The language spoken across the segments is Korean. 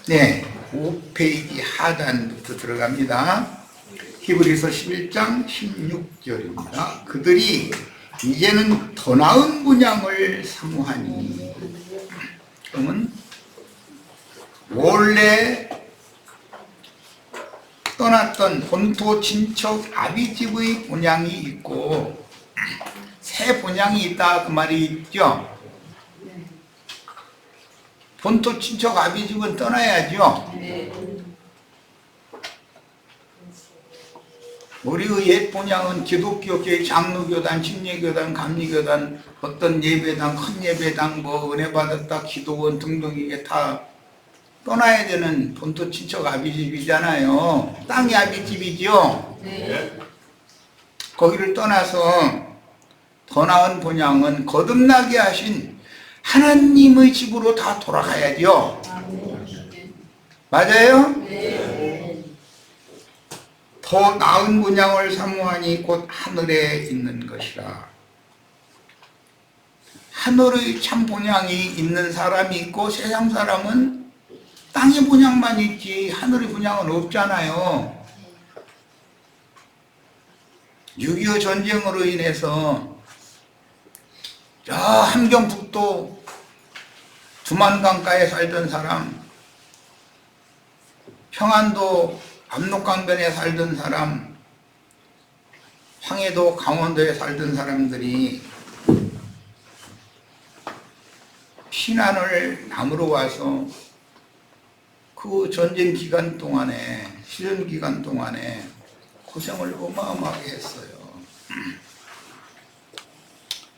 네, 5페이지 하단부터 들어갑니다. 히브리서 11장 16절입니다. 그들이 이제는 더 나은 분양을 사모하니, 그러면 원래 떠났던 본토 친척 아비집의 본향이 있고 새 본향이 있다, 그 말이 있죠. 본토 친척 아비집은 떠나야죠. 우리의 옛 본향은 기독교계 장로교단, 침례교단, 감리교단, 어떤 예배당, 큰 예배당, 뭐 은혜 받았다, 기도원 등등 이게 다 떠나야 되는 본토 친척 아비집이잖아요. 땅이 아비집이죠. 네. 거기를 떠나서 더 나은 본향은 거듭나게 하신 하나님의 집으로 다 돌아가야죠. 맞아요? 네. 더 나은 본향을 사모하니 곧 하늘에 있는 것이라. 하늘의 참 본향이 있는 사람이 있고 세상 사람은 땅의 본향만 있지 하늘의 본향은 없잖아요. 6.25 전쟁으로 인해서 저 함경북도 두만강가에 살던 사람, 평안도 압록강변에 살던 사람, 황해도 강원도에 살던 사람들이 피난을 남으러 와서 그 전쟁 기간 동안에, 시전 기간 동안에 고생을 어마어마하게 했어요.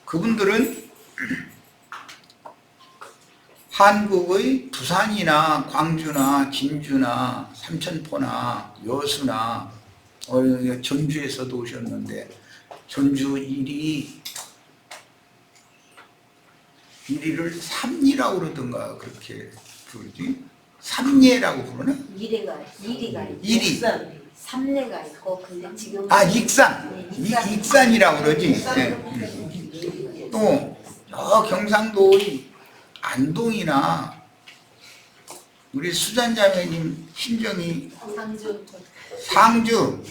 그분들은 한국의 부산이나 광주나 진주나 삼천포나 여수나 전주에서도 오셨는데, 전주 이리를 삼리라고 그러던가 그렇게 부르지? 삼례라고 부르나? 이리가 이리. 삼례가 있고, 근데 지금 익산. 익산이라고 그러지. 네. 또 경상도의 안동이나 우리 수잔자매님 신정이 상주,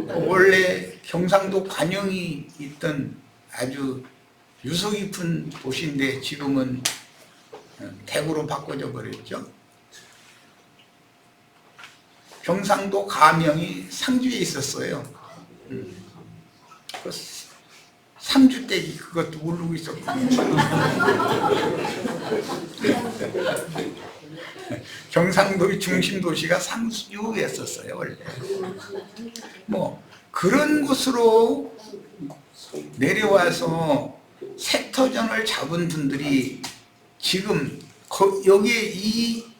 원래 경상도 관영이 있던 아주 유서 깊은 도시인데 지금은 대구로 바꿔져 버렸죠. 경상도 가명이 상주에 있었어요. 그 삼주떼기 그것도 모르고 있었고. 경상도의 중심 도시가 상주였었어요 원래. 뭐 그런 곳으로 내려와서 색터전을 잡은 분들이 지금 여기에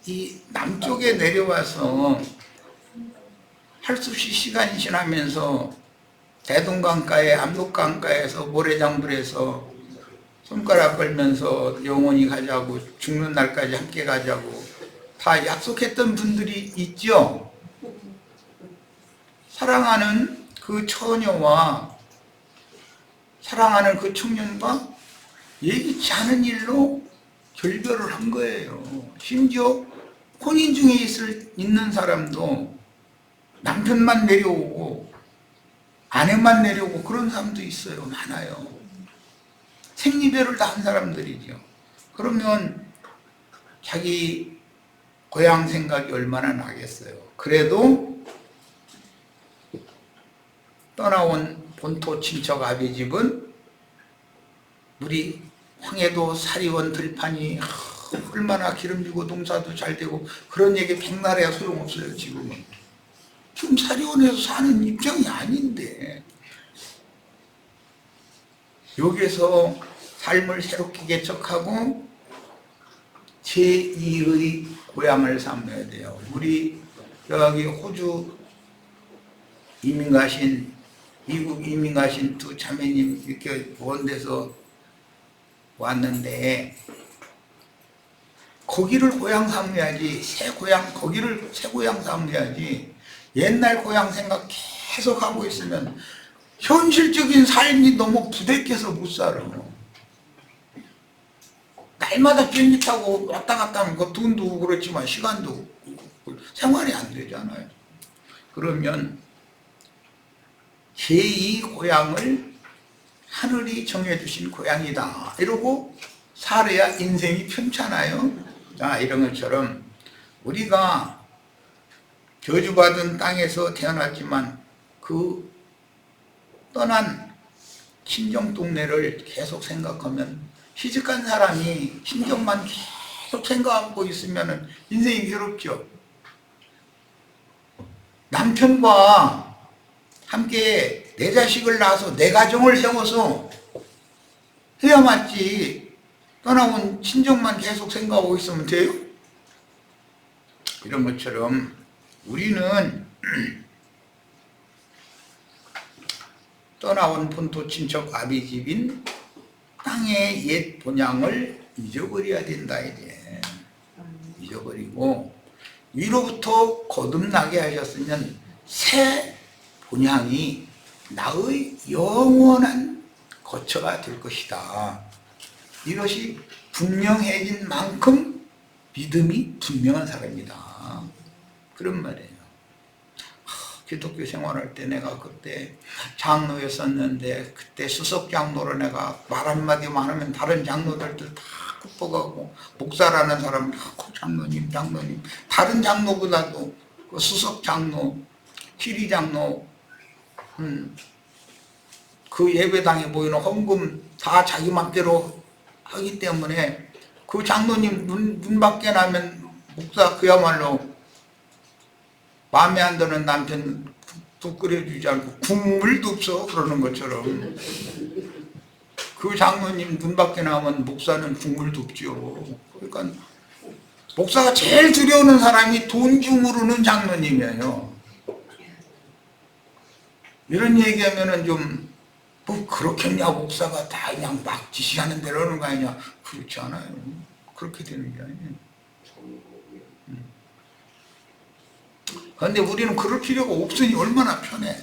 이 남쪽에 내려와서 할 수 없이 시간이 지나면서 대동강가에 압록강가에서 모래장불에서 손가락 걸면서 영원히 가자고, 죽는 날까지 함께 가자고 다 약속했던 분들이 있죠. 사랑하는 그 처녀와 사랑하는 그 청년과 예기치 않은 일로 결별을 한 거예요. 심지어 혼인 중에 있는 사람도 남편만 내려오고 아내만 내려오고 그런 사람도 있어요. 많아요. 생리배를 다 한 사람들이죠. 그러면 자기 고향 생각이 얼마나 나겠어요. 그래도 떠나온 본토 친척 아비집은 우리 황해도 사리원 들판이 얼마나 기름지고 농사도 잘 되고 그런 얘기 백날 해야 소용없어요. 지금은 지금 사리원에서 사는 입장이 아닌데 여기에서 삶을 새롭게 개척하고 제2의 고향을 삼아야 돼요. 우리 여기 호주 이민 가신, 미국 이민 가신 두 자매님 이렇게 원대서 왔는데 거기를 고향 삼아야지. 거기를 새 고향 삼아야지. 옛날 고향 생각 계속 하고 있으면 현실적인 삶이 너무 부대껴서 못 살아. 날마다 비행기 타고 왔다 갔다 하는 거 돈도 그렇지만 시간도 생활이 안 되잖아요. 그러면 제2 고향을 하늘이 정해주신 고향이다 이러고 살아야 인생이 편찮아요. 자, 이런 것처럼 우리가 저주받은 땅에서 태어났지만 그 떠난 친정 동네를 계속 생각하면 시집간 사람이 친정만 계속 생각하고 있으면 인생이 괴롭죠. 남편과 함께 내 자식을 낳아서 내 가정을 세워서 해야 맞지. 떠나온 친정만 계속 생각하고 있으면 돼요? 이런 것처럼 우리는 떠나온 본토 친척 아비집인 땅의 옛 본향을 잊어버려야 된다 이제. 잊어버리고 위로부터 거듭나게 하셨으면 새 본향이 나의 영원한 거처가 될 것이다. 이것이 분명해진 만큼 믿음이 분명한 사람이다. 그런 말이에요. 기독교 생활할 때 내가 그때 장로였었는데 그때 수석 장로로 내가 말 한마디만 하면 다른 장로들도 다 kup어가고 목사라는 사람 장로님 다른 장로보다도 그 수석 장로 키리 장로 그 예배당에 보이는 헌금 다 자기 맘대로 하기 때문에 그 장로님 문 밖에 나면 목사 그야말로 마음에 안 드는 남편 국 끓여주지 않고 국물도 없어 그러는 것처럼 그 장로님 문 밖에 나오면 목사는 국물도 없죠. 그러니까 목사가 제일 두려워하는 사람이 돈 주무르는 장로님이에요. 이런 얘기하면은 좀 뭐 그렇겠냐 목사가 다 그냥 막 지시하는 대로 하는 거 아니냐. 그렇지 않아요. 그렇게 되는 게 아니에요. 그런데 우리는 그럴 필요가 없으니 얼마나 편해.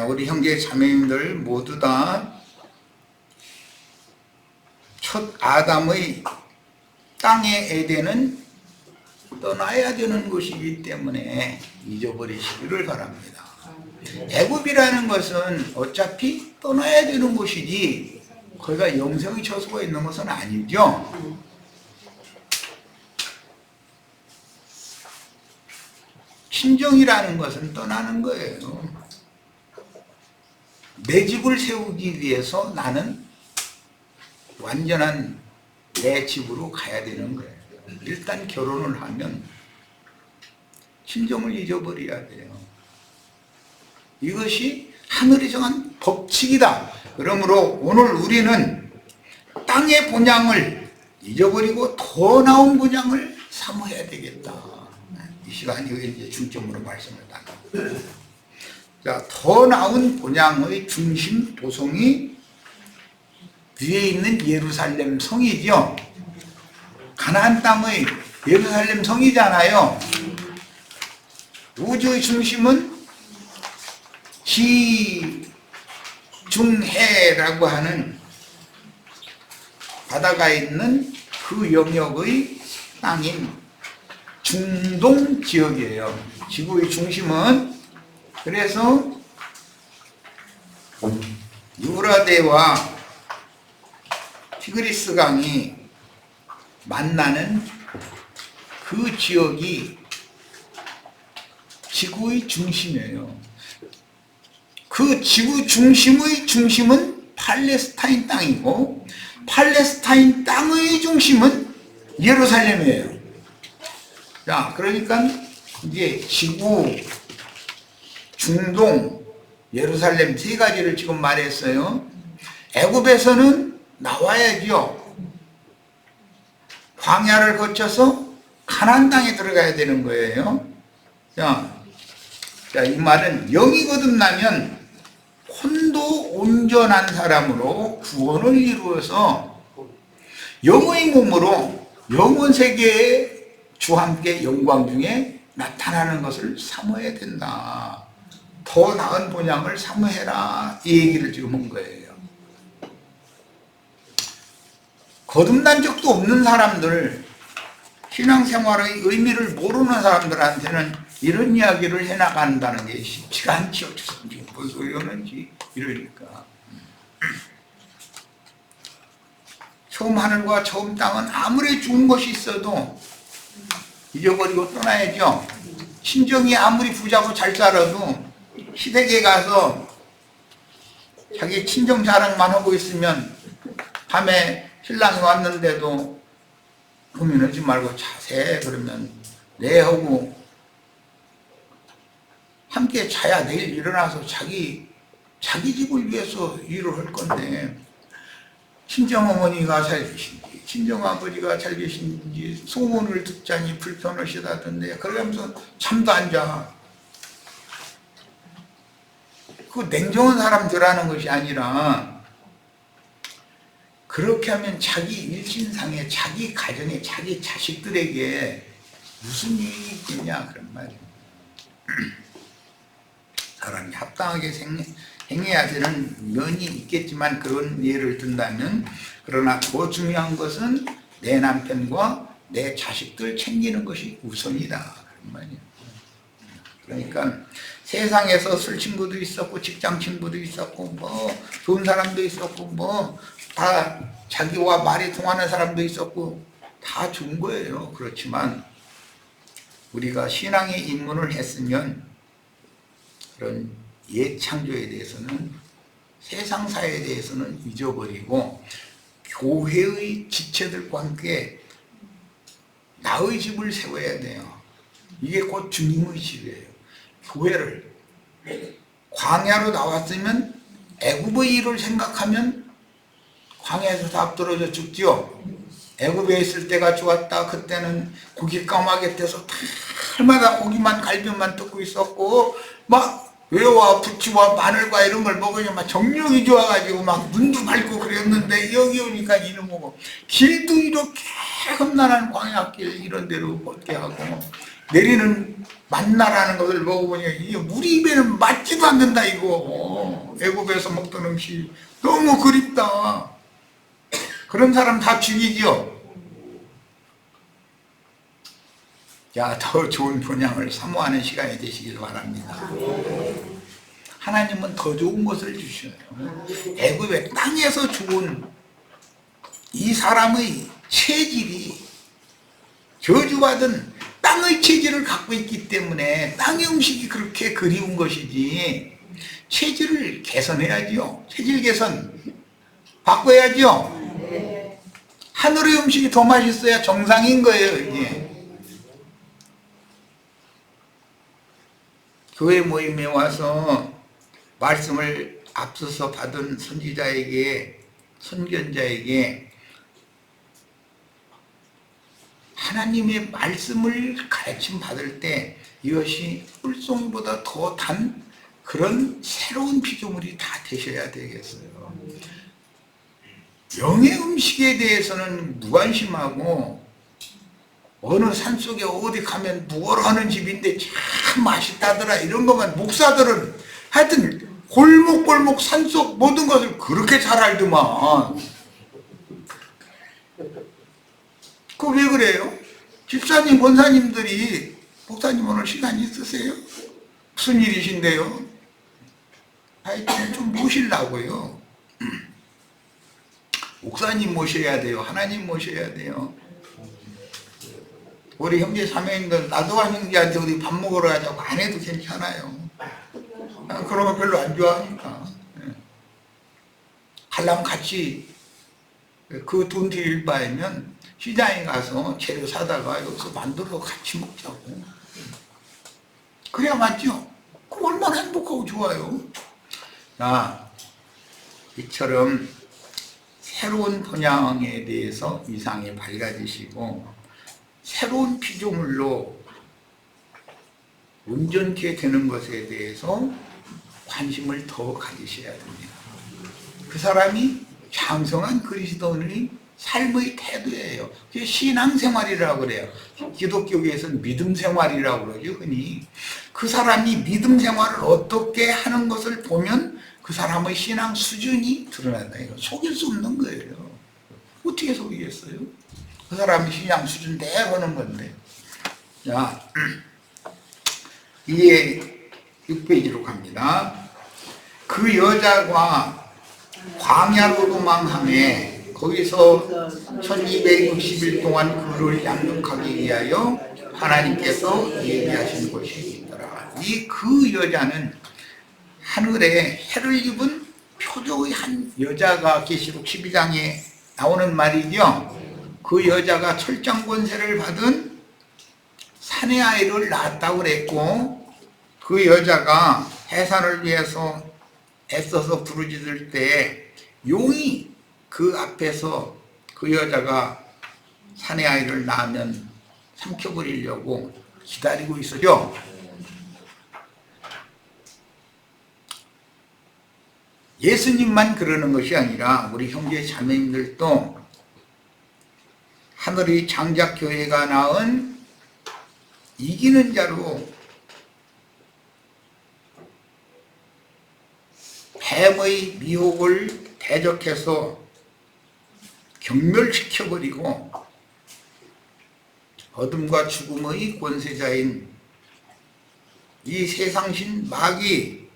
우리 형제 자매님들 모두 다 첫 아담의 땅의 에덴은 떠나야 되는 것이기 때문에 잊어버리시기를 바랍니다. 애굽이라는 것은 어차피 떠나야 되는 곳이지 거기가 영생의 처소가 있는 것은 아니죠. 친정이라는 것은 떠나는 거예요. 내 집을 세우기 위해서 나는 완전한 내 집으로 가야 되는 거예요. 일단 결혼을 하면 친정을 잊어버려야 돼요. 이것이 하늘이 정한 법칙이다. 그러므로 오늘 우리는 땅의 본향을 잊어버리고 더 나은 본향을 사모해야 되겠다. 이 시간이 이제 중점으로 말씀을 나눕니다. 자, 더 나은 본향의 중심 도성이 위에 있는 예루살렘 성이죠. 가나안 땅의 예루살렘 성이잖아요. 우주의 중심은 지중해라고 하는 바다가 있는 그 영역의 땅인 중동 지역이에요. 지구의 중심은. 그래서 유브라데와 티그리스 강이 만나는 그 지역이 지구의 중심이에요. 그 지구 중심의 중심은 팔레스타인 땅이고 팔레스타인 땅의 중심은 예루살렘이에요. 자, 그러니까 이제 지구, 중동, 예루살렘 세 가지를 지금 말했어요. 애굽에서는 나와야죠. 광야를 거쳐서 가나안 땅에 들어가야 되는 거예요. 자, 이 말은 영이 거듭나면 혼도 온전한 사람으로 구원을 이루어서 영의 몸으로 영원 세계의 주와 함께 영광 중에 나타나는 것을 사모해야 된다. 더 나은 본향을 사모해라. 이 얘기를 지금 한 거예요. 거듭난 적도 없는 사람들, 신앙생활의 의미를 모르는 사람들한테는 이런 이야기를 해나간다는 게 쉽지가 않죠. 지금 무슨 소리 하는지 이러니까. 처음 하늘과 처음 땅은 아무리 좋은 것이 있어도 잊어버리고 떠나야죠. 친정이 아무리 부자고 잘 살아도 시댁에 가서 자기 친정 자랑만 하고 있으면 밤에 신랑이 왔는데도 고민하지 말고 자세 그러면 네 하고 함께 자야 내일 일어나서 자기 집을 위해서 일을 할 건데 친정어머니가 잘 계신지 친정아버지가 잘 계신지 소문을 듣자니 불편하시다던데 그러면서 잠도 안 자. 그 냉정한 사람들 하는 것이 아니라 그렇게 하면 자기 일신상에 자기 가정에 자기 자식들에게 무슨 이익이 있겠냐 그런 말이에요. 사람이 합당하게 행해야 되는 면이 있겠지만 그런 예를 든다면 그러나 더 중요한 것은 내 남편과 내 자식들 챙기는 것이 우선이다 그런 말이에요. 그러니까 세상에서 술 친구도 있었고 직장 친구도 있었고 뭐 좋은 사람도 있었고 뭐 다 자기와 말이 통하는 사람도 있었고 다 좋은 거예요. 그렇지만 우리가 신앙에 입문을 했으면 그런 옛 창조에 대해서는 세상사에 대해서는 잊어버리고 교회의 지체들과 함께 나의 집을 세워야 돼요. 이게 곧 주님의 집이에요. 교회를 광야로 나왔으면 애굽의 일을 생각하면 광야에서 다 앞들어져 죽죠. 애굽에 있을 때가 좋았다. 그때는 고기 까마귀 떼서 달마다 고기만 갈비만 뜯고 있었고 막 외와 부추와 마늘과 이런 걸 먹으면 막 정력이 좋아가지고 막 눈도 밝고 그랬는데 여기 오니까 이놈 먹고 길도 이렇게 험난한 광야길 이런 데로 걷게 하고 내리는 만나라는 것을 먹어보니까 이게 우리 입에는 맞지도 않는다 이거. 애굽에서 먹던 음식 너무 그립다. 그런 사람 다 죽이죠. 자, 더 좋은 본향을 사모하는 시간이 되시길 바랍니다. 하나님은 더 좋은 것을 주셔요. 애굽의 땅에서 좋은 이 사람의 체질이 저주받은 땅의 체질을 갖고 있기 때문에 땅의 음식이 그렇게 그리운 것이지 체질을 개선해야지요. 체질 개선 바꿔야죠. 하늘의 음식이 더 맛있어야 정상인 거예요. 이게 교회 모임에 와서 말씀을 앞서서 받은 선지자에게 선견자에게 하나님의 말씀을 가르침 받을 때 이것이 꿀송이보다 더 단 그런 새로운 피조물이 다 되셔야 되겠어요. 영의 음식에 대해서는 무관심하고 어느 산속에 어디 가면 무얼 하는 집인데 참 맛있다더라 이런 것만 목사들은 하여튼 골목골목 산속 모든 것을 그렇게 잘 알더만. 그거 왜 그래요? 집사님, 권사님들이 목사님 오늘 시간 있으세요? 무슨 일이신데요? 하여튼 좀 모시려고요. 목사님 모셔야 돼요. 하나님 모셔야 돼요. 우리 형제 자매님들 나도 형제한테 우리 밥 먹으러 가자고 안 해도 괜찮아요. 그런 거 별로 안 좋아하니까. 하려면 같이 그 돈 드릴 바에면 시장에 가서 재료 사다가 여기서 만들어 같이 먹자고. 그래야 맞죠? 그럼 얼마나 행복하고 좋아요. 이처럼 새로운 본향에 대해서 이상이 밝아지시고 새로운 피조물로 온전케 되는 것에 대해서 관심을 더 가지셔야 됩니다. 그 사람이 장성한 그리스도인의 삶의 태도예요. 그게 신앙생활이라고 그래요. 기독교계에서는 믿음생활이라고 그러죠. 흔히 그 사람이 믿음생활을 어떻게 하는 것을 보면 그 사람의 신앙 수준이 드러난다. 이거 속일 수 없는 거예요. 어떻게 속이겠어요? 그 그 사람이 신앙 수준 내보는 건데. 자, 이에 6페이지로 갑니다. 그 여자가 광야로 도망하며 거기서 1260일 동안 그를 양육하기 위하여 하나님께서 예비하신 곳이 있더라. 이 그 여자는 하늘에 해를 입은 표적의 한 여자가 계시록 12장에 나오는 말이죠. 그 여자가 철장 권세를 받은 사내 아이를 낳았다고 그랬고, 그 여자가 해산을 위해서 애써서 부르짖을 때 용이 그 앞에서 그 여자가 사내 아이를 낳으면 삼켜버리려고 기다리고 있어죠. 예수님만 그러는 것이 아니라 우리 형제 자매님들도 하늘의 장작교회가 낳은 이기는 자로 뱀의 미혹을 대적해서 경멸시켜버리고 어둠과 죽음의 권세자인 이 세상신 마귀의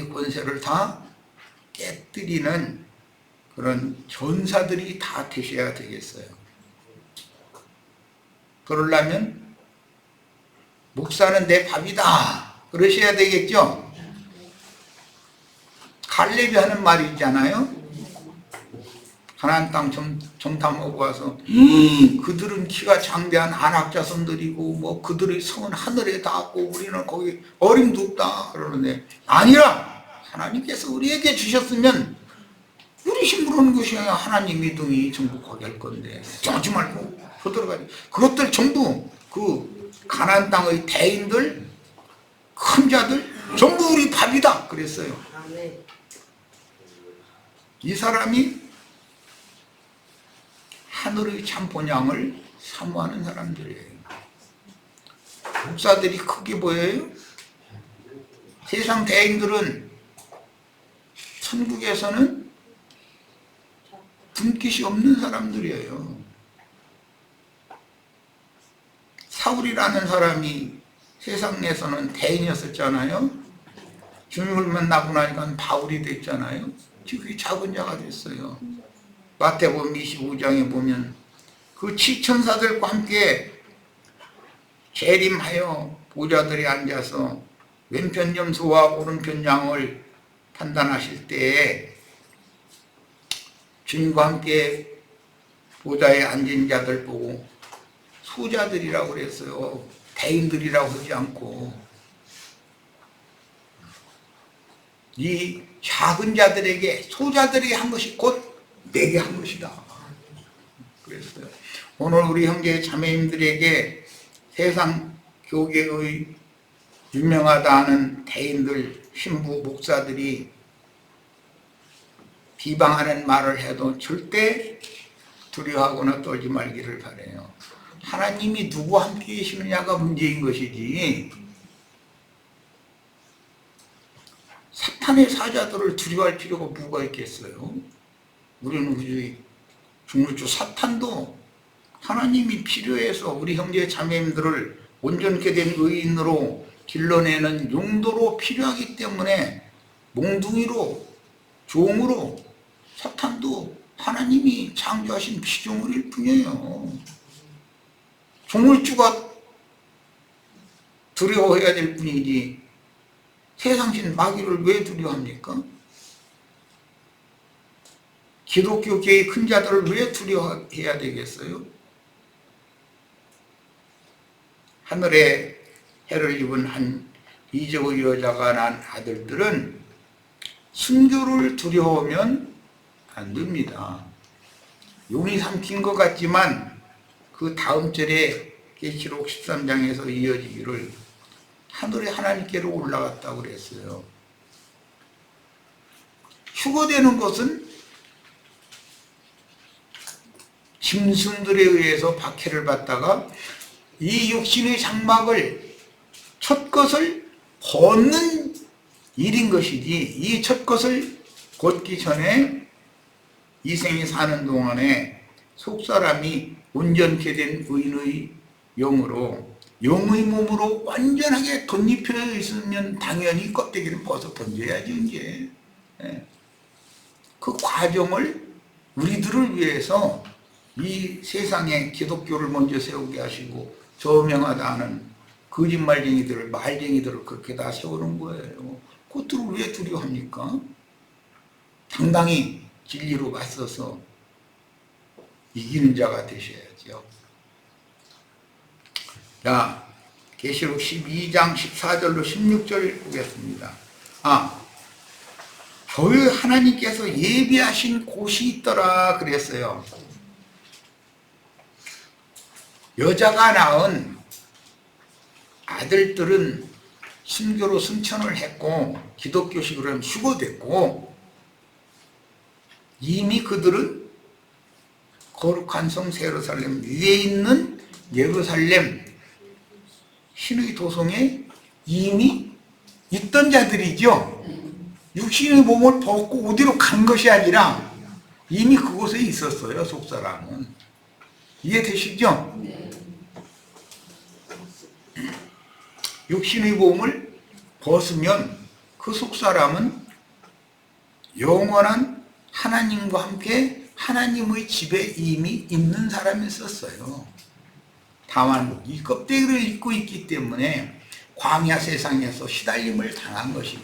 권세를 다 깨뜨리는 그런 전사들이 다 되셔야 되겠어요. 그러려면 목사는 내 밥이다 그러셔야 되겠죠. 갈렙이 하는 말이 있잖아요. 가나안 땅 정탐하고 와서 그들은 키가 장대한 안악자손들이고 뭐 그들의 성은 하늘에 닿았고 우리는 거기 어림도 없다 그러는데, 아니라 하나님께서 우리에게 주셨으면 우리 힘으로는 것이 아니라 하나님 믿음이 정복하게 할 건데 하지 말고 서들어가지. 그것들 전부 그 가나안 땅의 대인들 큰 자들 전부 우리 밥이다 그랬어요. 이 사람이 하늘의 참 본향을 사모하는 사람들이에요. 목사들이 크게 보여요? 세상 대인들은 천국에서는 분깃이 없는 사람들이에요. 사울이라는 사람이 세상에서는 대인이었었잖아요. 주님을 만나고 나니까 바울이 됐잖아요. 지금 작은 자가 됐어요. 마태복음 25장에 보면 그 치천사들과 함께 재림하여 보좌들이 앉아서 왼편 염소와 오른편 양을 판단하실 때에 주님과 함께 보좌에 앉은 자들 보고 소자들이라고 그랬어요. 대인들이라고 하지 않고 이 작은 자들에게 소자들이 한 것이 곧 내게 한 것이다 그랬어요. 오늘 우리 형제 자매님들에게 세상 교계의 유명하다 하는 대인들, 신부, 목사들이 비방하는 말을 해도 절대 두려워하거나 떨지 말기를 바라요. 하나님이 누구와 함께 계시느냐가 문제인 것이지 사탄의 사자들을 두려워할 필요가 뭐가 있겠어요. 우리는 우리 중물주 사탄도 하나님이 필요해서 우리 형제 자매님들을 온전케 된 의인으로 길러내는 용도로 필요하기 때문에 몽둥이로 종으로 사탄도 하나님이 창조하신 피조물일 뿐이에요. 종물주가 두려워해야 될 뿐이지 세상신 마귀를 왜 두려워합니까? 기독교계의 큰 자들을 왜 두려워해야 되겠어요? 하늘에 해를 입은 한 이적의 여자가 난 아들들은 순교를 두려워하면 안 됩니다. 용이 삼킨 것 같지만 그 다음 절에 계시록 13장에서 이어지기를 하늘에 하나님께로 올라갔다고 그랬어요. 휴거되는 것은 짐승들에 의해서 박해를 받다가 이 육신의 장막을 첫 것을 걷는 일인 것이지 이 첫 것을 걷기 전에 이 생에 사는 동안에 속사람이 온전케 된 의인의 영으로 영의 몸으로 완전하게 덧입혀 있으면 당연히 껍데기를 벗어 던져야지 이제. 예. 그 과정을 우리들을 위해서 이 세상에 기독교를 먼저 세우게 하시고 저명하다 하는 거짓말쟁이들을 말쟁이들을 그렇게 다 세우는 거예요. 그것들을 왜 두려워합니까? 당당히 진리로 맞서서 이기는 자가 되셔야죠. 자, 계시록 12장 14절로 16절 보겠습니다. 저희 하나님께서 예비하신 곳이 있더라 그랬어요. 여자가 낳은 아들들은 순교로 승천을 했고 기독교식으로는 휴거됐고 이미 그들은 거룩한 성 예루살렘 위에 있는 예루살렘 신의 도성에 이미 있던 자들이죠. 육신의 몸을 벗고 어디로 간 것이 아니라 이미 그곳에 있었어요. 속사람은. 이해되시죠? 네. 육신의 몸을 벗으면 그 속사람은 영원한 하나님과 함께 하나님의 집에 이미 있는 사람이었어요. 다만 이 껍데기를 입고 있기 때문에 광야 세상에서 시달림을 당한 것이고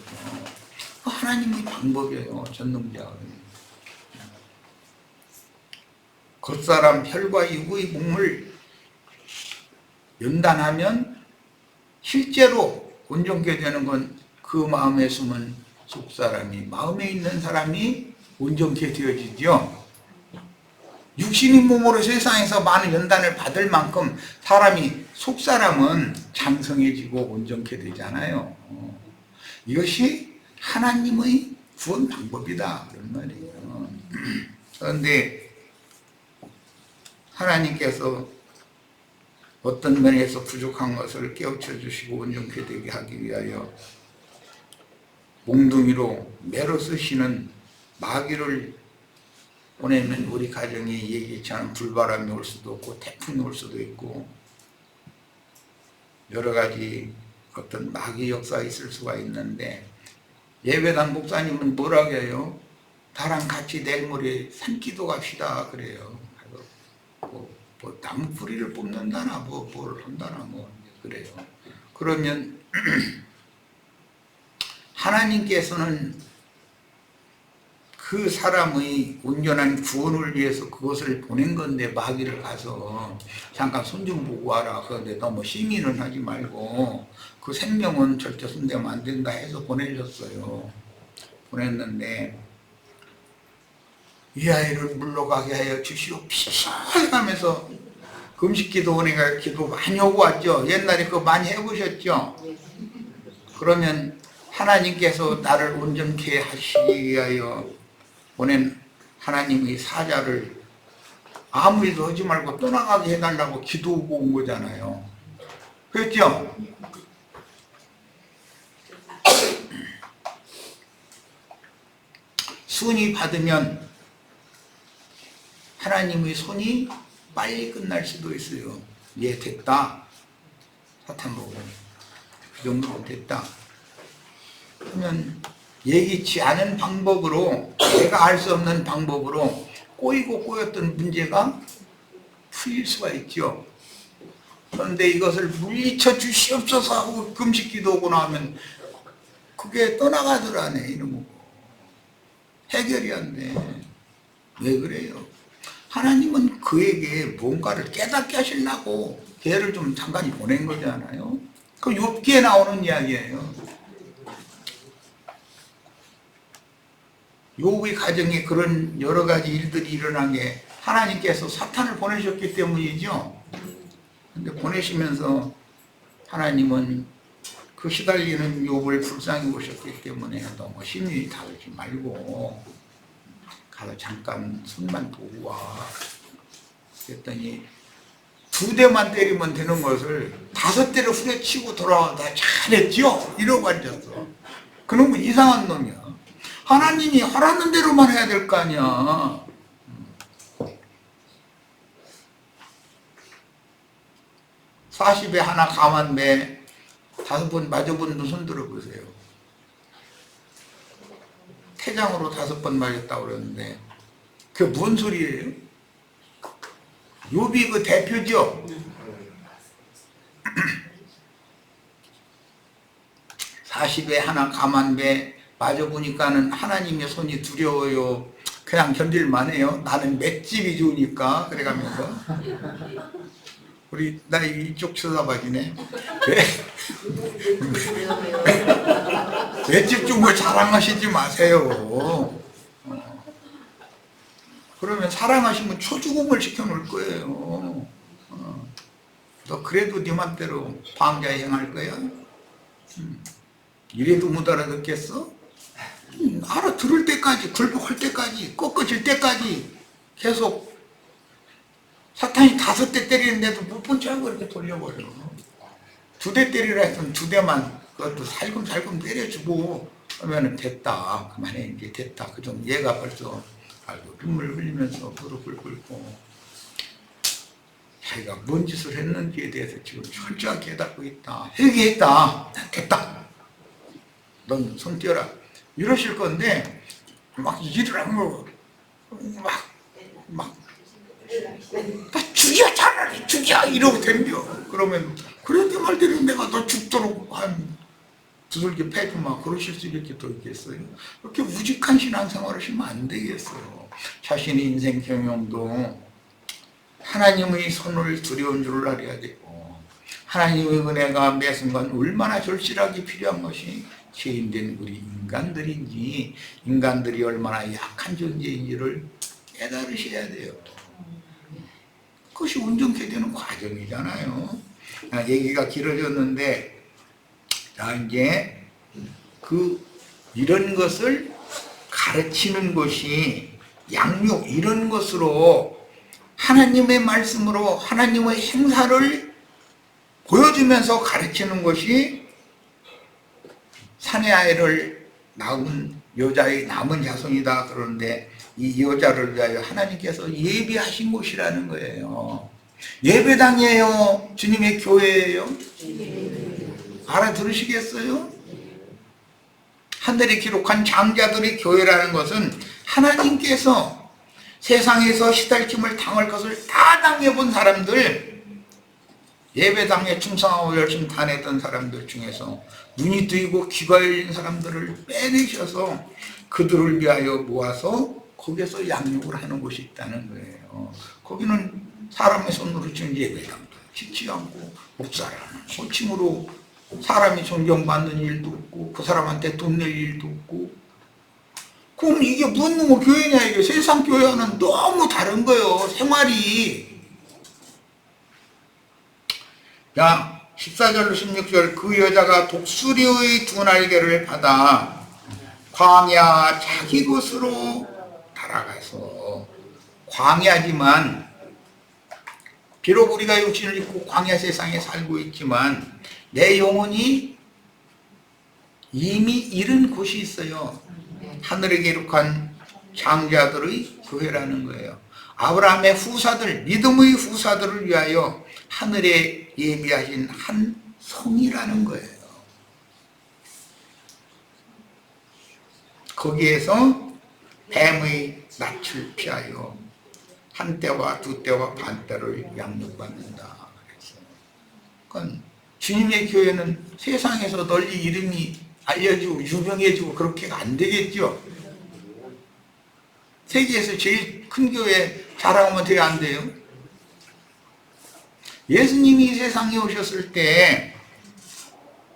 하나님의 방법이에요. 전능자는. 겉사람 혈과 육의 몸을 연단하면 실제로 온전케 되는 건 그 마음에 숨은 속사람이 마음에 있는 사람이 온전케 되어지죠. 육신의 몸으로 세상에서 많은 연단을 받을 만큼 사람이 속사람은 장성해지고 온전케 되잖아요. 이것이 하나님의 구원 방법이다 그런 말이에요. 그런데 하나님께서 어떤 면에서 부족한 것을 깨우쳐 주시고 온전케 되게 하기 위하여 몽둥이로 매로 쓰시는 마귀를 보내면 우리 가정에 예기치 않은 불바람이 올 수도 없고 태풍이 올 수도 있고 여러 가지 어떤 마귀 역사가 있을 수가 있는데 예배당 목사님은 뭐라고 해요? 나랑 같이 내일 모레 산기도 갑시다 그래요. 뭐 나무 뿌리를 뽑는다나 뭘 한다나 그래요. 그러면 하나님께서는 그 사람의 온전한 구원을 위해서 그것을 보낸 건데 마귀를 가서 잠깐 손 좀 보고 와라. 그런데 너무 시민은 하지 말고 그 생명은 절대 손대면 안 된다 해서 보내셨어요. 보냈는데 이 아이를 물러가게 하여 주시옵소서 하면서 금식기도 은혜가 기도 많이 오고 왔죠. 옛날에 그거 많이 해보셨죠. 그러면 하나님께서 나를 온전케 하시기 위하여 보낸 하나님의 사자를 아무 일도 하지 말고 떠나가게 해달라고 기도하고 온 거잖아요. 그랬죠? 순위 받으면 하나님의 손이 빨리 끝날 수도 있어요. 예, 됐다. 사탄 보고 그 정도 됐다. 그러면 예기치 않은 방법으로 내가 알 수 없는 방법으로 꼬이고 꼬였던 문제가 풀릴 수가 있죠. 그런데 이것을 물리쳐 주시옵소서 하고 금식 기도하고 나면 그게 떠나가더라네 이놈의 해결이 안 돼. 왜 그래요? 하나님은 그에게 뭔가를 깨닫게 하시려고 걔를 좀 잠깐 보낸 거잖아요. 그 욥기에 나오는 이야기예요. 욥의 가정에 그런 여러 가지 일들이 일어난 게 하나님께서 사탄을 보내셨기 때문이죠. 근데 보내시면서 하나님은 그 시달리는 욥을 불쌍히 보셨기 때문에 너무 심히 다루지 말고 가서 잠깐 손만 보고 와. 그랬더니 2대만 때리면 되는 것을 5대를 후려치고 돌아와서 잘했죠? 이러고 앉았어. 그놈은 이상한 놈이야. 하나님이 하라는 대로만 해야 될 거 아니야. 40에 하나 감한 매 5번 맞아본 분 손 들어보세요. 태장으로 5번 맞았다고 그러는데 그게 뭔 소리예요? 욥이 그 대표죠. 40에 하나 감한 매 맞아보니까는 하나님의 손이 두려워요. 그냥 견딜만해요. 나는 맷집이 좋으니까 그래가면서 우리 나 이쪽 쳐다봐주네. 맷집 좀 뭐 자랑하시지 마세요. 그러면 사랑하시면 초죽음을 시켜놓을 거예요. 너 그래도 네 맘대로 방자에 행할 거야? 이래도 못 알아듣겠어? 알아들을 때까지, 굴복할 때까지, 꺾어질 때까지 계속 사탄이 5대 때리는데도 못 본 줄 알고 이렇게 돌려버려. 2대 때리라 했으면 2대만 그것도 살금살금 때려주고 하면은 됐다. 그만해, 이제 됐다. 그 정도. 얘가 벌써 아이고 눈물 흘리면서 무릎을 꿇고 자기가 뭔 짓을 했는지에 대해서 지금 철저하게 깨닫고 있다. 회개했다. 됐다. 넌 손 떼어라. 이러실 건데 막 일을 하고 막 나 죽여 차라리 죽여 이러고 덤벼. 그러면 그래 네 말대로 내가 너 죽도록 한 두들겨 패주마 그러실 수 이렇게 더 있겠어요? 그렇게 우직한 신앙생활을 하시면 안 되겠어요. 자신의 인생 경영도 하나님의 손을 두려운 줄을 알아야 되고 하나님의 은혜가 매 순간 얼마나 절실하게 필요한 것이 죄인된 우리 인간들인지 인간들이 얼마나 약한 존재인지를 깨달으셔야 돼요. 그것이 온전케 되는 과정이잖아요. 얘기가 길어졌는데 자 이제 이런 것을 가르치는 것이 양육 이런 것으로 하나님의 말씀으로 하나님의 행사를 보여주면서 가르치는 것이 사내 아이를 낳은 여자의 남은 자손이다. 그런데 이 여자를 위하여 하나님께서 예비하신 곳이라는 거예요. 예배당이에요? 주님의 교회예요? 알아들으시겠어요? 하늘에 기록한 장자들의 교회라는 것은 하나님께서 세상에서 시달림을 당할 것을 다 당해본 사람들, 예배당에 충성하고 열심히 다녔던 사람들 중에서 눈이 뜨이고 귀가 열린 사람들을 빼내셔서 그들을 위하여 모아서 거기에서 양육을 하는 곳이 있다는 거예요. 거기는 사람의 손으로 지은 예배당도 짓지 않고 목사라는 호칭으로 사람이 존경받는 일도 없고 그 사람한테 돈 낼 일도 없고 그럼 이게 무슨 놈의 교회냐 이게 세상 교회와는 너무 다른 거예요. 생활이. 자 14절 16절 그 여자가 독수리의 2날개를 받아 광야 자기 곳으로 달아가서 광야지만 비록 우리가 육신을 입고 광야 세상에 살고 있지만 내 영혼이 이미 이른 곳이 있어요. 하늘에 기록한 장자들의 교회라는 거예요. 아브라함의 후사들, 믿음의 후사들을 위하여 하늘에 예비하신 한 성이라는 거예요. 거기에서 뱀의 낯을 피하여 한 때와 2때와 반 때를 양육받는다. 그러니까 주님의 교회는 세상에서 널리 이름이 알려지고 유명해지고 그렇게가 안 되겠죠. 세계에서 제일 큰 교회 자랑하면 돼야 안 돼요? 예수님이 세상에 오셨을 때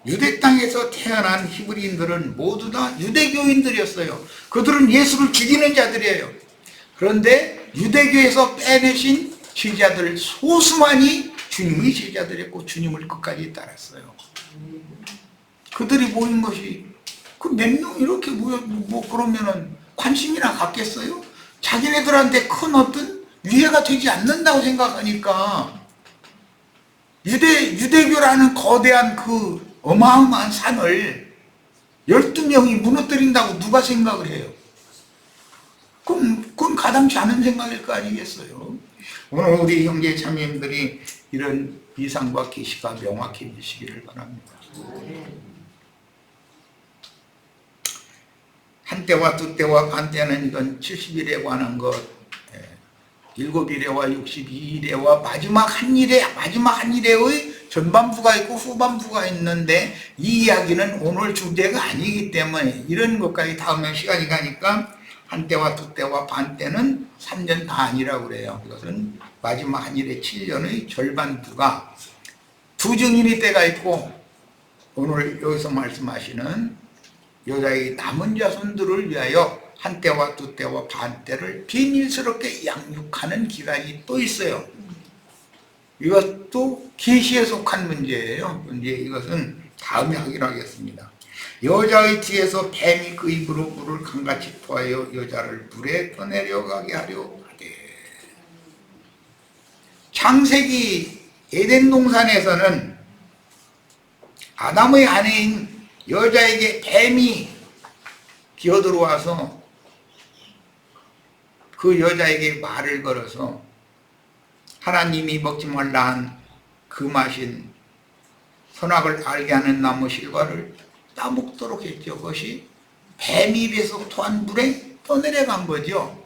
유대 땅에서 태어난 히브리인들은 모두 다 유대교인들이었어요. 그들은 예수를 죽이는 자들이에요. 그런데 유대교에서 빼내신 제자들 소수만이 주님의 제자들이었고 주님을 끝까지 따랐어요. 그들이 모인 것이 그 몇 명 이렇게 모여 그러면은 관심이나 갖겠어요? 자기네들한테 큰 어떤 위해가 되지 않는다고 생각하니까 유대교라는 거대한 그 어마어마한 산을 12명이 무너뜨린다고 누가 생각을 해요? 그건 가당치 않은 생각일 거 아니겠어요? 오늘 우리 형제 자매님들이 이런 이상과 계시가 명확해지시기를 바랍니다. 한때와 두때와 반때는 이건 70일에 관한 것, 7일에와 62일에와 마지막 한 일에의 전반부가 있고 후반부가 있는데 이 이야기는 오늘 주제가 아니기 때문에 이런 것까지 다음에 시간이 가니까 한때와 두때와 반때는 3년 반이라고 그래요. 그것은 마지막 한 일의 7년의 절반부가 두 증인의 때가 있고 오늘 여기서 말씀하시는 여자의 남은 자손들을 위하여 한때와 두때와 반때를 비밀스럽게 양육하는 기간이 또 있어요. 이것도 계시에 속한 문제예요. 이제 이것은 다음에 하기로 하겠습니다. 여자의 뒤에서 뱀이 그 입으로 물을 강같이 토하여 여자를 물에 떠내려가게 하려 하되. 창세기 에덴 동산에서는 아담의 아내인 여자에게 뱀이 기어들어와서 그 여자에게 말을 걸어서 하나님이 먹지 말라 한 그 맛인 선악을 알게 하는 나무 실과를 따먹도록 했죠. 그것이 뱀 입에서 토한 물에 떠내려간 거죠.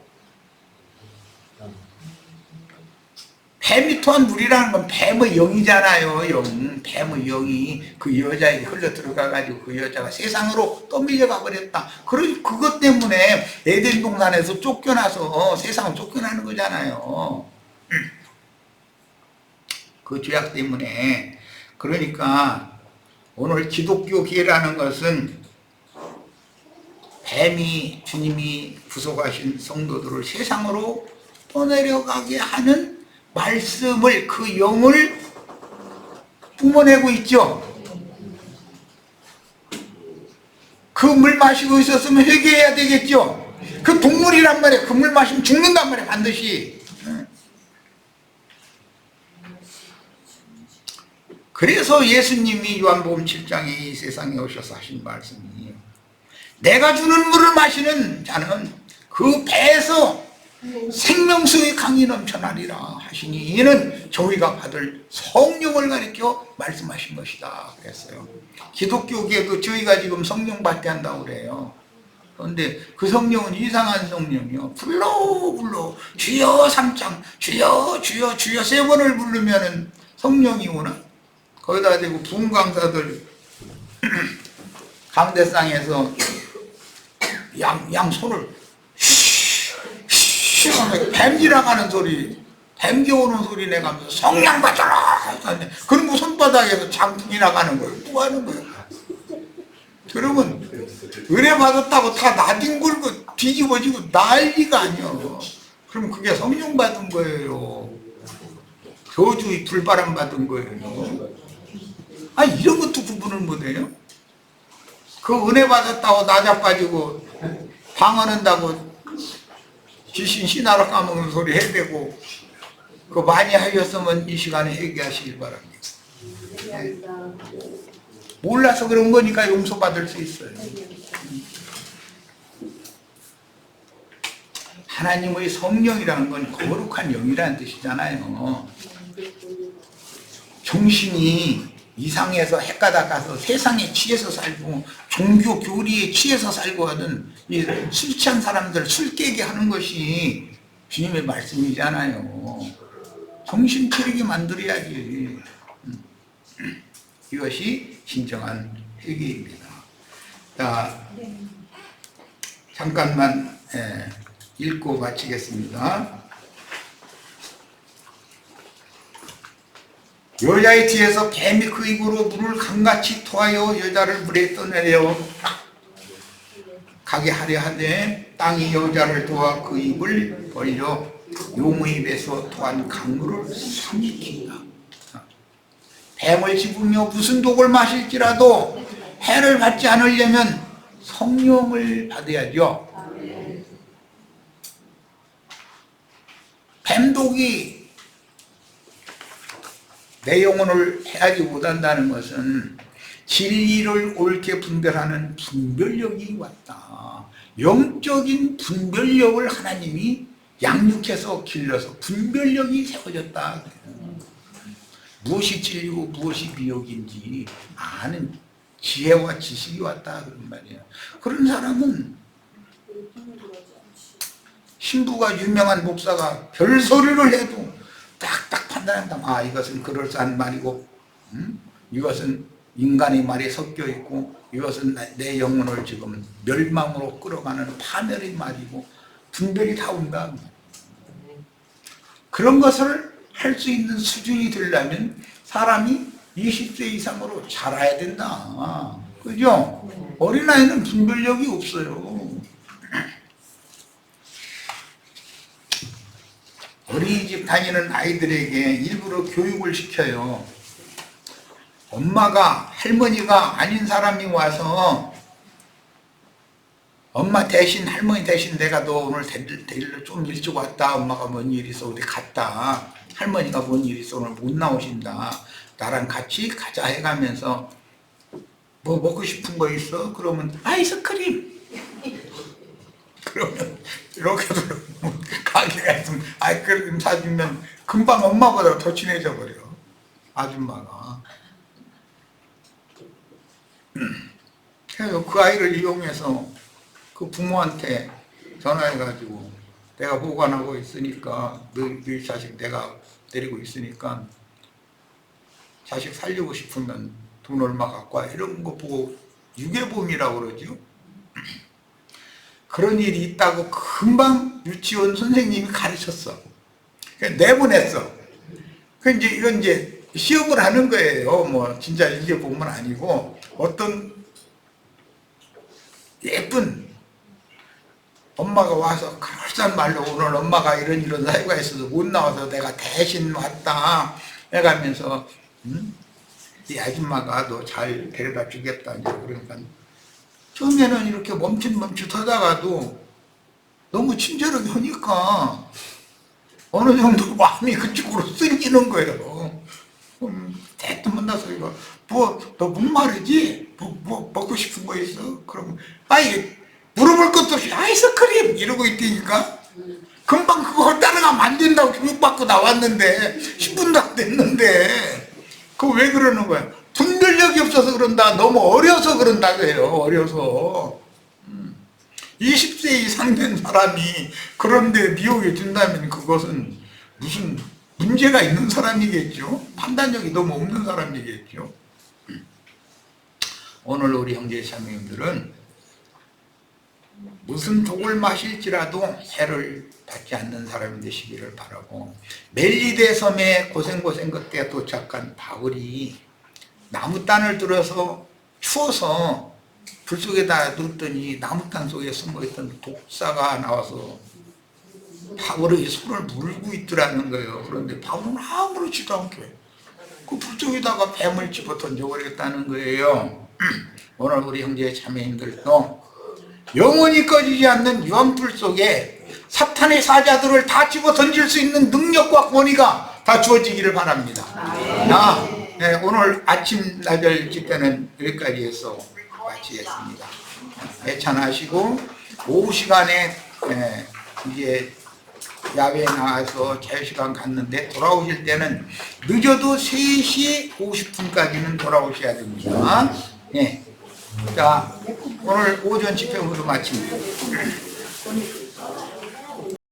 뱀이 토한 물이라는 건 뱀의 영이잖아요. 영. 뱀의 영이 그 여자에게 흘러 들어가가지고 그 여자가 세상으로 떠밀려가 버렸다. 그것 때문에 에덴 동산에서 쫓겨나서 세상을 쫓겨나는 거잖아요. 그 죄악 때문에. 그러니까 오늘 기독교계라는 것은 뱀이 주님이 구속하신 성도들을 세상으로 떠내려가게 하는 말씀을, 그 영을 뿜어내고 있죠. 그 물 마시고 있었으면 회개해야 되겠죠. 그 동물이란 말이에요. 그 물 마시면 죽는단 말이에요. 반드시. 그래서 예수님이 요한복음 7장에 이 세상에 오셔서 하신 말씀이 내가 주는 물을 마시는 자는 그 배에서 생명수의 강이 넘쳐나리라 하시니 이는 저희가 받을 성령을 가리켜 말씀하신 것이다 그랬어요. 기독교계도 저희가 지금 성령 받게 한다고 그래요. 그런데 그 성령은 이상한 성령이요. 불러 주여 3장 주여 주여 주여 3번을 부르면은 성령이 오나? 거기다 대고 부흥 강사들 강대상에서 양 손을 뱀 지나가는 소리, 뱀 겨우는 소리 내가면서 성령 받아라. 그런 거 손바닥에서 장풍이 나가는 거예요. 뭐 하는 거예요? 그러면 은혜 받았다고 다 나뒹굴고 뒤집어지고 난리가 아니요. 그럼 그게 성령 받은 거예요. 저주의 불바람 받은 거예요. 아니 이런 것도 구분을 못해요? 그 은혜 받았다고 나자빠지고 방언한다고 귀신 신하러 까먹는 소리 해대고 그거 많이 하셨으면 이 시간에 회개하시길 바랍니다. 네. 몰라서 그런 거니까 용서받을 수 있어요. 하나님의 성령이라는 건 거룩한 영이라는 뜻이잖아요. 정신이 이상해서 헷가닥 가서 세상에 취해서 살고 종교 교리에 취해서 살고 하던 이 술 취한 사람들 술 깨게 하는 것이 주님의 말씀이잖아요. 정신 차리게 만들어야지. 이것이 진정한 회개입니다. 자, 잠깐만 읽고 마치겠습니다. 여자의 뒤에서 뱀이 그 입으로 물을 강같이 토하여 여자를 물에 떠내려 가게 하려 하되 땅이 여자를 도와 그 입을 벌려 용의 입에서 토한 강물을 삼키다. 뱀을 집으며 무슨 독을 마실지라도 해를 받지 않으려면 성령을 받아야죠. 뱀독이 내 영혼을 해하지 못한다는 것은 진리를 옳게 분별하는 분별력이 왔다. 영적인 분별력을 하나님이 양육해서 길러서 분별력이 세워졌다. 무엇이 진리고 무엇이 미혹인지 아는 지혜와 지식이 왔다 그런 말이에요. 그런 사람은 신부가 유명한 목사가 별소리를 해도 딱딱 판단한다. 아, 이것은 그럴싸한 말이고 이것은 인간의 말이 섞여 있고 이것은 내 영혼을 지금 멸망으로 끌어가는 파멸의 말이고 분별이 다 온다. 그런 것을 할 수 있는 수준이 되려면 사람이 20세 이상으로 자라야 된다. 그죠? 어린아이는 분별력이 없어요. 어린이집 다니는 아이들에게 일부러 교육을 시켜요. 엄마가, 할머니가 아닌 사람이 와서 엄마 대신, 할머니 대신 내가 너 오늘 데리러 좀 일찍 왔다. 엄마가 뭔 일 있어 어디 갔다. 할머니가 뭔 일 있어 오늘 못 나오신다. 나랑 같이 가자 해가면서 뭐 먹고 싶은 거 있어? 그러면 아이스크림. 그러면 이렇게 가게가 있으면 아이스크림 사주면 금방 엄마보다 더 친해져 버려. 아줌마가. 그래서 그 아이를 이용해서 그 부모한테 전화해가지고 내가 보관하고 있으니까 너희 자식 내가 데리고 있으니까 자식 살리고 싶으면 돈 얼마 갖고 와 이런 거 보고 유괴범이라고 그러죠. 그런 일이 있다고 금방 유치원 선생님이 가르쳤어. 내보냈어. 이건 이제 시험을 하는 거예요. 뭐 진짜 유괴범은 아니고 어떤 예쁜 엄마가 와서 그럴싸한 말로 오늘 엄마가 이런 사유가 있어서 못 나와서 내가 대신 왔다 해가면서 이 아줌마가 너 잘 데려다 주겠다. 그러니까 처음에는 이렇게 멈칫멈칫 하다가도 너무 친절하게 하니까 어느 정도 마음이 그쪽으로 쓸리는 거예요. 대뜸 만나서 이거 너 목마르지? 뭐 먹고 싶은 거 있어? 그러면 물어볼 것도 없이 아이스크림 이러고 있다니까 금방 그거 따라가면 안 된다고 교육받고 나왔는데 10분도 안 됐는데 그거 왜 그러는 거야? 분별력이 없어서 그런다. 너무 어려서 그런다고 해요. 어려서 20세 이상 된 사람이 그런데 미혹이 든다면 그것은 무슨 문제가 있는 사람이겠죠. 판단력이 너무 없는 사람이겠죠. 오늘 우리 형제 자매님들은 무슨 독을 마실지라도 해를 받지 않는 사람이 되시기를 바라고, 멜리데 섬에 고생고생 끝에 도착한 바울이 나무단을 들어서 추워서 불 속에다 넣었더니 나무단 속에 숨어있던 독사가 나와서 바울의 손을 물고 있더라는 거예요. 그런데 바울은 아무렇지도 않게 그 불 속에다가 뱀을 집어 던져버렸다는 거예요. 오늘 우리 형제 자매님들도 영원히 꺼지지 않는 유황불 속에 사탄의 사자들을 다 집어 던질 수 있는 능력과 권위가 다 주어지기를 바랍니다. 네, 오늘 아침 나절 집회는 여기까지 해서 마치겠습니다. 애찬하시고 오후 시간에 이제 야외에 나와서 자유시간 갔는데 돌아오실 때는 늦어도 3시 50분까지는 돌아오셔야 됩니다. 자, 오늘 오전 집회 모두 마칩니다.